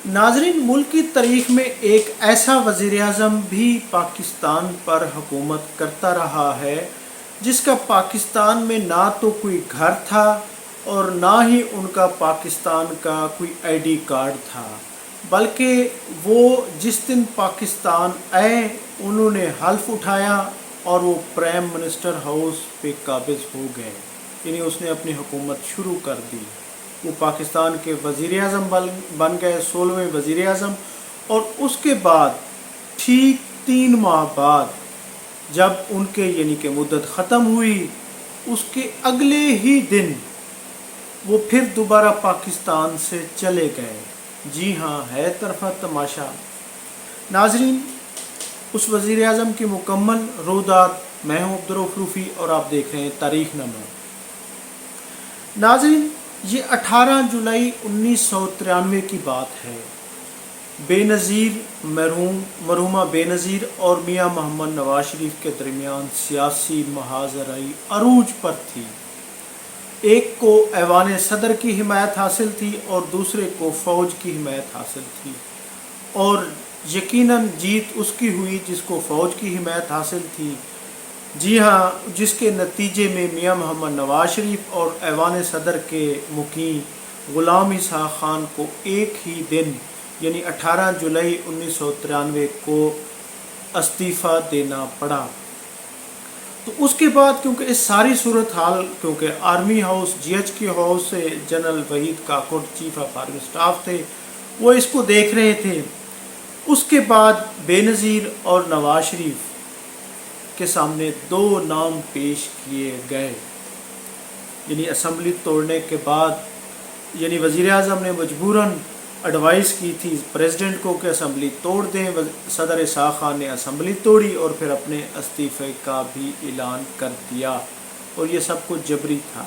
ناظرین، ملک کی تاریخ میں ایک ایسا وزیر اعظم بھی پاکستان پر حکومت کرتا رہا ہے جس کا پاکستان میں نہ تو کوئی گھر تھا اور نہ ہی ان کا پاکستان کا کوئی آئی ڈی کارڈ تھا، بلکہ وہ جس دن پاکستان آئے انہوں نے حلف اٹھایا اور وہ پرائم منسٹر ہاؤس پہ قابض ہو گئے، یعنی اس نے اپنی حکومت شروع کر دی۔ وہ پاکستان کے وزیر اعظم بن گئے، 16ویں وزیر اعظم۔ اور اس کے بعد ٹھیک 3 ماہ بعد جب ان کے یعنی کہ مدت ختم ہوئی، اس کے اگلے ہی دن وہ پھر دوبارہ پاکستان سے چلے گئے۔ جی ہاں، ہے طرفہ تماشا۔ ناظرین، اس وزیر اعظم کی مکمل رویداد میں ہوں عبدالرؤف روفی اور آپ دیکھ رہے ہیں تاریخ نامہ۔ ناظرین، یہ 18 جولائی 1993 کی بات ہے۔ بے نظیر مرحومہ بے نظیر اور میاں محمد نواز شریف کے درمیان سیاسی محاذرائی عروج پر تھی۔ ایک کو ایوان صدر کی حمایت حاصل تھی اور دوسرے کو فوج کی حمایت حاصل تھی، اور یقیناً جیت اس کی ہوئی جس کو فوج کی حمایت حاصل تھی۔ جی ہاں، جس کے نتیجے میں میاں محمد نواز شریف اور ایوان صدر کے مکین غلام اسحاق خان کو ایک ہی دن یعنی 18 جولائی 1993 کو استعفیٰ دینا پڑا۔ تو اس کے بعد کیونکہ اس ساری صورتحال کیونکہ آرمی ہاؤس GH ہاؤس سے general Waheed Kakar chief of army staff تھے، وہ اس کو دیکھ رہے تھے۔ اس کے بعد بے نظیر اور نواز شریف کے سامنے 2 نام پیش کیے گئے، یعنی اسمبلی توڑنے کے بعد یعنی وزیر اعظم نے مجبوراً ایڈوائز کی تھی پریزیڈنٹ کو کہ اسمبلی توڑ دیں۔ صدر اسحاق خان نے اسمبلی توڑی اور پھر اپنے استعفے کا بھی اعلان کر دیا، اور یہ سب کچھ جبری تھا۔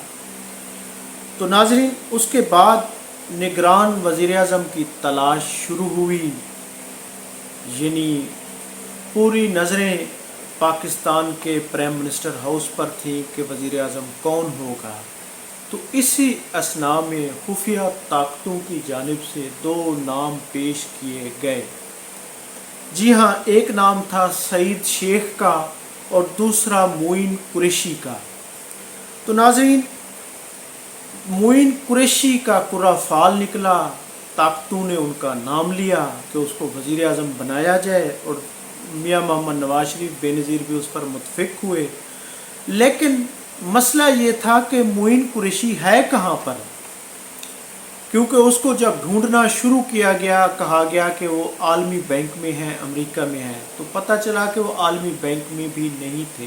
تو ناظرین، اس کے بعد نگران وزیر اعظم کی تلاش شروع ہوئی، یعنی پوری نظریں پاکستان کے پرائم منسٹر ہاؤس پر تھی کہ وزیر اعظم کون ہوگا۔ تو اسی اثناء میں خفیہ طاقتوں کی جانب سے 2 نام پیش کیے گئے۔ جی ہاں، ایک نام تھا سعید شیخ کا اور دوسرا معین قریشی کا۔ تو ناظرین، معین قریشی کا کرہ فال نکلا، طاقتوں نے ان کا نام لیا کہ اس کو وزیر اعظم بنایا جائے، اور میاں محمد نواز شریف بے نظیر بھی اس پر متفق ہوئے۔ لیکن مسئلہ یہ تھا کہ معین قریشی ہے کہاں پر، کیونکہ اس کو جب ڈھونڈنا شروع کیا گیا، کہا گیا کہ وہ عالمی بینک میں ہے، امریکہ میں ہے، تو پتہ چلا کہ وہ عالمی بینک میں بھی نہیں تھے،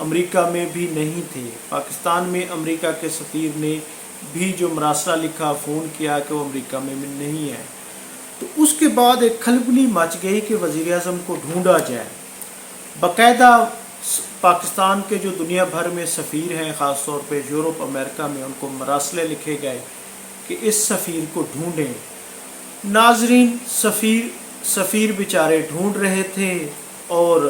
امریکہ میں بھی نہیں تھے۔ پاکستان میں امریکہ کے سفیر نے بھی جو مراسلہ لکھا، فون کیا کہ وہ امریکہ میں نہیں ہے۔ تو اس کے بعد ایک کھلبلی مچ گئی کہ وزیر اعظم کو ڈھونڈا جائے۔ باقاعدہ پاکستان کے جو دنیا بھر میں سفیر ہیں، خاص طور پہ یورپ امریکہ میں، ان کو مراسلے لکھے گئے کہ اس سفیر کو ڈھونڈیں۔ ناظرین، سفیر بیچارے ڈھونڈ رہے تھے، اور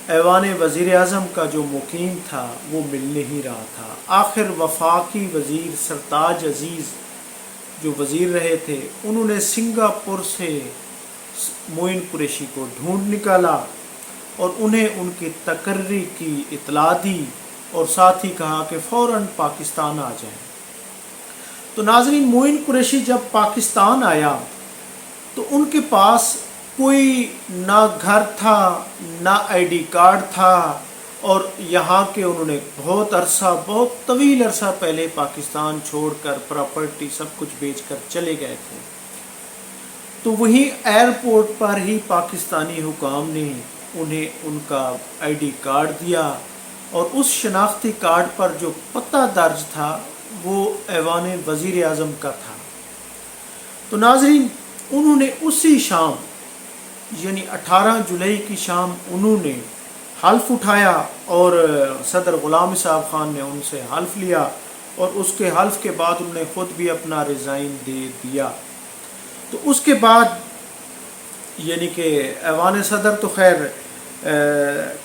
ایوان وزیر اعظم کا جو مقیم تھا وہ مل نہیں رہا تھا۔ آخر وفاقی وزیر سرتاج عزیز جو وزیر رہے تھے، انہوں نے سنگاپور سے معین قریشی کو ڈھونڈ نکالا اور انہیں ان کی تقرری کی اطلاع دی، اور ساتھ ہی کہا کہ فوراً پاکستان آ جائیں۔ تو ناظرین، معین قریشی جب پاکستان آیا تو ان کے پاس کوئی نہ گھر تھا، نہ آئی ڈی کارڈ تھا، اور یہاں کے انہوں نے بہت طویل عرصہ پہلے پاکستان چھوڑ کر پراپرٹی سب کچھ بیچ کر چلے گئے تھے۔ تو وہیں ایئرپورٹ پر ہی پاکستانی حکام نے انہیں ان کا آئی ڈی کارڈ دیا، اور اس شناختی کارڈ پر جو پتہ درج تھا وہ ایوان وزیر اعظم کا تھا۔ تو ناظرین، انہوں نے اسی شام یعنی 18 جولائی کی شام انہوں نے حلف اٹھایا، اور صدر غلام اسحاق خان نے ان سے حلف لیا، اور اس کے حلف کے بعد انہوں نے خود بھی اپنا ریزائن دے دیا۔ تو اس کے بعد یعنی کہ ایوان صدر تو خیر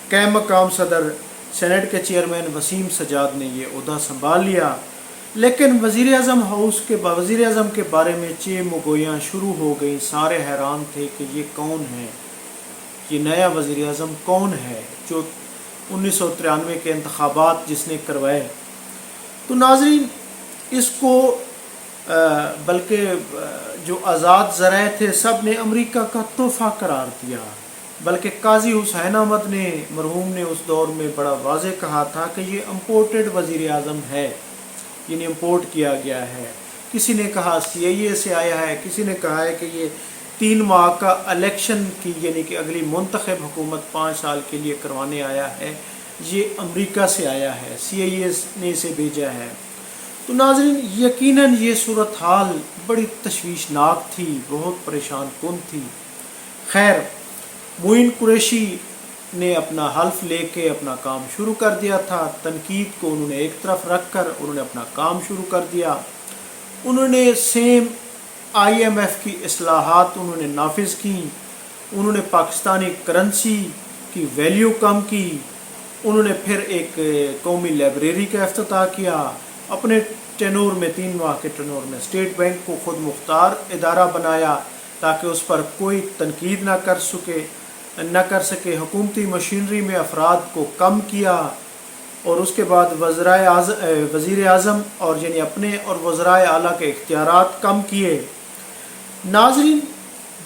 قائم مقام صدر سینٹ کے چیئرمین وسیم سجاد نے یہ عہدہ سنبھال لیا، لیکن وزیر اعظم کے بارے میں مگویاں شروع ہو گئیں. سارے حیران تھے کہ یہ کون ہے، یہ نیا وزیر اعظم کون ہے جو 1993 کے انتخابات جس نے کروائے. تو ناظرین اس کو بلکہ جو آزاد ذرائع تھے سب نے امریکہ کا تحفہ قرار دیا، بلکہ قاضی حسین احمد نے مرحوم نے اس دور میں بڑا واضح کہا تھا کہ یہ امپورٹڈ وزیر اعظم ہے، یعنی امپورٹ کیا گیا ہے. کسی نے کہا CIA سے آیا ہے، کسی نے کہا ہے کہ یہ 3 ماہ کا الیکشن کی یعنی کہ اگلی منتخب حکومت 5 سال کے لیے کروانے آیا ہے، یہ امریکہ سے آیا ہے، CIA نے اسے بھیجا ہے. تو ناظرین یقیناً یہ صورتحال بڑی تشویشناک تھی، بہت پریشان کن تھی. خیر معین قریشی نے اپنا حلف لے کے اپنا کام شروع کر دیا تھا. تنقید کو انہوں نے ایک طرف رکھ کر انہوں نے اپنا کام شروع کر دیا. انہوں نے سیم IMF کی اصلاحات انہوں نے نافذ کی. انہوں نے پاکستانی کرنسی کی ویلیو کم کی. انہوں نے پھر ایک قومی لائبریری کا افتتاح کیا. اپنے ٹینور میں 3 ماہ کے ٹینور میں اسٹیٹ بینک کو خود مختار ادارہ بنایا تاکہ اس پر کوئی تنقید نہ کر سکے. حکومتی مشینری میں افراد کو کم کیا اور اس کے بعد وزیر اعظم اور یعنی اپنے اور وزرائے اعلیٰ کے اختیارات کم کیے. ناظرین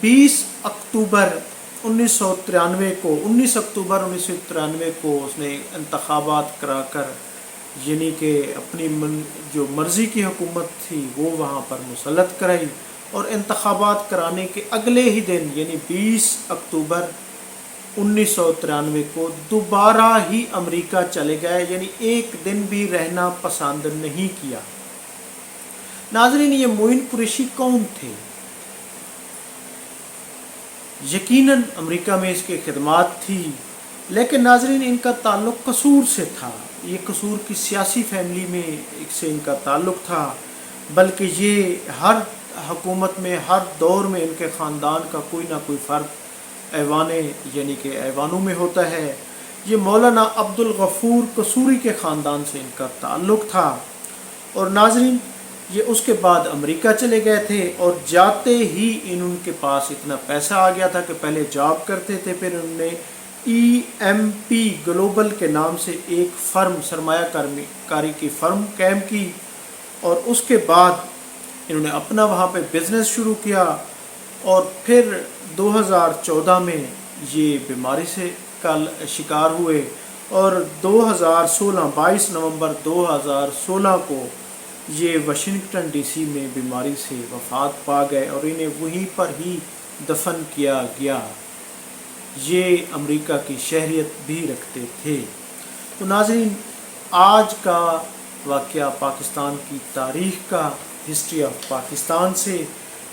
19 اکتوبر 1993 کو اس نے انتخابات کرا کر یعنی کہ اپنی جو مرضی کی حکومت تھی وہ وہاں پر مسلط کرائی، اور انتخابات کرانے کے اگلے ہی دن یعنی 20 اکتوبر 1993 کو دوبارہ ہی امریکہ چلے گئے، یعنی ایک دن بھی رہنا پسند نہیں کیا. ناظرین یہ معین قریشی کون تھے؟ یقیناً امریکہ میں اس کی خدمات تھی، لیکن ناظرین ان کا تعلق قصور سے تھا. یہ قصور کی سیاسی فیملی میں سے ان کا تعلق تھا، بلکہ یہ ہر حکومت میں ہر دور میں ان کے خاندان کا کوئی نہ کوئی فرد ایوانوں میں ہوتا ہے. یہ مولانا عبدالغفور قصوری کے خاندان سے ان کا تعلق تھا. اور ناظرین یہ اس کے بعد امریکہ چلے گئے تھے، اور جاتے ہی ان کے پاس اتنا پیسہ آ گیا تھا کہ پہلے جاب کرتے تھے، پھر انہوں نے EMP گلوبل کے نام سے ایک فرم سرمایہ کاری کی فرم قائم کی، اور اس کے بعد انہوں نے اپنا وہاں پہ بزنس شروع کیا. اور پھر 2014 میں یہ بیماری سے شکار ہوئے، اور 22 نومبر 2016 کو یہ واشنگٹن DC میں بیماری سے وفات پا گئے، اور انہیں وہیں پر ہی دفن کیا گیا. یہ امریکہ کی شہریت بھی رکھتے تھے. تو ناظرین آج کا واقعہ پاکستان کی تاریخ کا، ہسٹری آف پاکستان سے،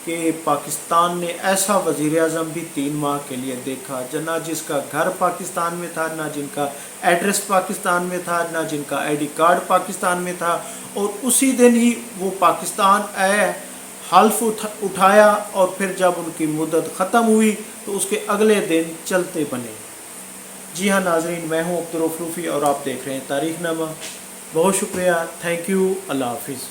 کہ پاکستان نے ایسا وزیر اعظم بھی 3 ماہ کے لیے دیکھا نہ جس کا گھر پاکستان میں تھا، نہ جن کا ایڈریس پاکستان میں تھا، نہ جن کا ID کارڈ پاکستان میں تھا، اور اسی دن ہی وہ پاکستان حلف اٹھایا، اور پھر جب ان کی مدت ختم ہوئی تو اس کے اگلے دن چلتے بنے. جی ہاں ناظرین، میں ہوں عبدالرؤف روفی اور آپ دیکھ رہے ہیں تاریخ نامہ. بہت شکریہ، تھینک یو، اللہ حافظ.